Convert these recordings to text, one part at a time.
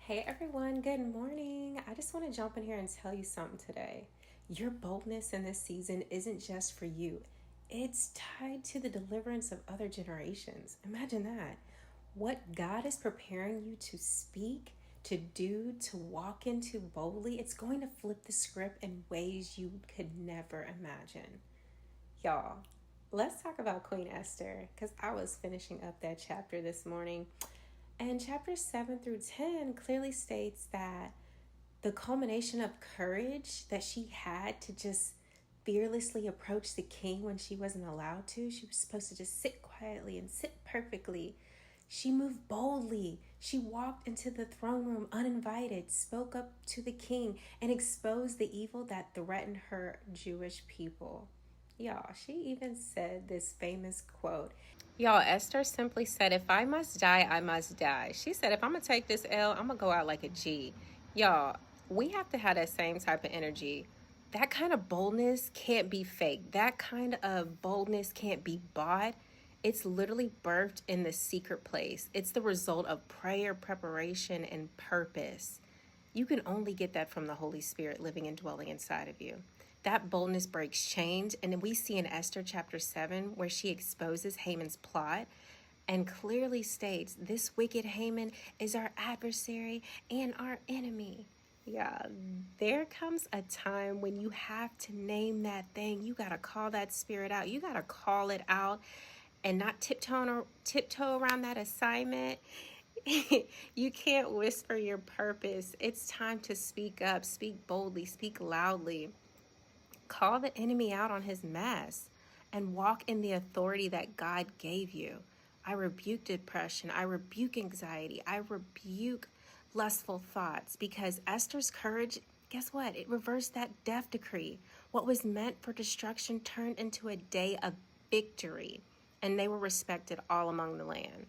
Hey everyone, good morning. I just want to jump in here and tell you something today. Your boldness in this season isn't just for you, it's tied to the deliverance of other generations. Imagine that. What God is preparing you to speak, to do, to walk into boldly, it's going to flip the script in ways you could never imagine. Y'all, let's talk about Queen Esther because I was finishing up that chapter this morning. And chapters 7 through 10 clearly states that the culmination of courage that she had to just fearlessly approach the king when she wasn't allowed to, she was supposed to just sit quietly and sit perfectly. She moved boldly. She walked into the throne room uninvited, spoke up to the king, and exposed the evil that threatened her Jewish people. Y'all, she even said this famous quote. Y'all, Esther simply said, if I must die, I must die. She said, if I'm going to take this L, I'm going to go out like a G. Y'all, we have to have that same type of energy. That kind of boldness can't be fake. That kind of boldness can't be bought. It's literally birthed in the secret place. It's the result of prayer, preparation, and purpose. You can only get that from the Holy Spirit living and dwelling inside of you. That boldness breaks chains. And we see in Esther chapter 7 where she exposes Haman's plot and clearly states this wicked Haman is our adversary and our enemy. Yeah, there comes a time when you have to name that thing. You got to call that spirit out. You got to call it out and not tiptoe around that assignment. You can't whisper your purpose. It's time to speak up, speak boldly, speak loudly. Call the enemy out on his mess and walk in the authority that God gave you. I rebuke depression. I rebuke anxiety. I rebuke lustful thoughts because Esther's courage, guess what? It reversed that death decree. What was meant for destruction turned into a day of victory, and they were respected all among the land.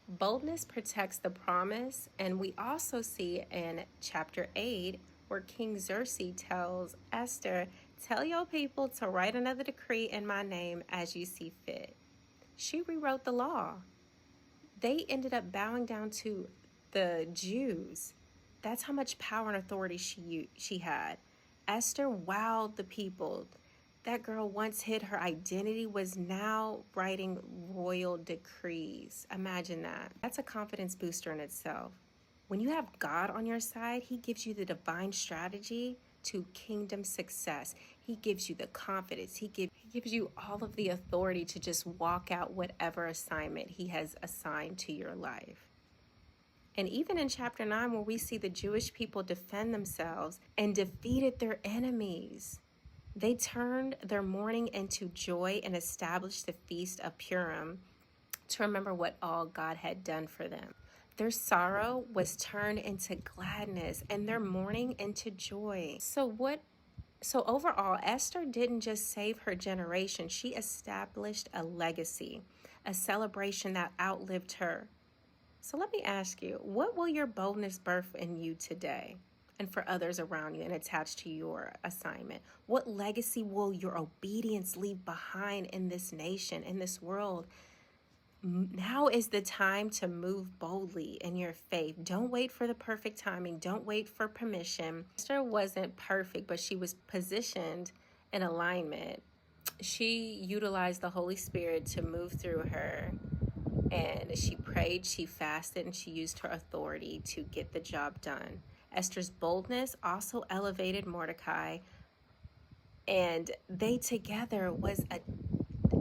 Boldness protects the promise, and we also see in chapter 8 where King Xerxes tells Esther, tell your people to write another decree in my name as you see fit. She rewrote the law. They ended up bowing down to the Jews. That's how much power and authority she had. Esther wowed the people. That girl once hid her identity was now writing royal decrees. Imagine that. That's a confidence booster in itself. When you have God on your side, he gives you the divine strategy to kingdom success. He gives you the confidence. He gives you all of the authority to just walk out whatever assignment he has assigned to your life. And even in chapter 9, where we see the Jewish people defend themselves and defeated their enemies, they turned their mourning into joy and established the feast of Purim to remember what all God had done for them. Their sorrow was turned into gladness and their mourning into joy. So overall, Esther didn't just save her generation. She established a legacy, a celebration that outlived her. So let me ask you, what will your boldness birth in you today and for others around you and attached to your assignment? What legacy will your obedience leave behind in this nation, in this world? Now is the time to move boldly in your faith. Don't wait for the perfect timing. Don't wait for permission. Esther wasn't perfect, but she was positioned in alignment. She utilized the Holy Spirit to move through her. And she prayed, she fasted, and she used her authority to get the job done. Esther's boldness also elevated Mordecai, and they together was an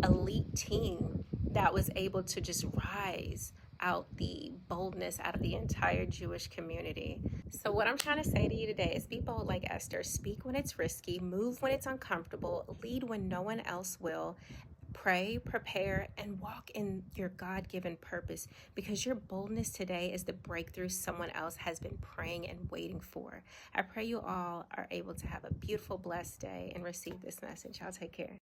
elite team that was able to just rise out the boldness out of the entire Jewish community. So what I'm trying to say to you today is be bold like Esther. Speak when it's risky, move when it's uncomfortable, lead when no one else will. Pray, prepare, and walk in your God-given purpose, because your boldness today is the breakthrough someone else has been praying and waiting for. I pray you all are able to have a beautiful, blessed day and receive this message. I'll take care.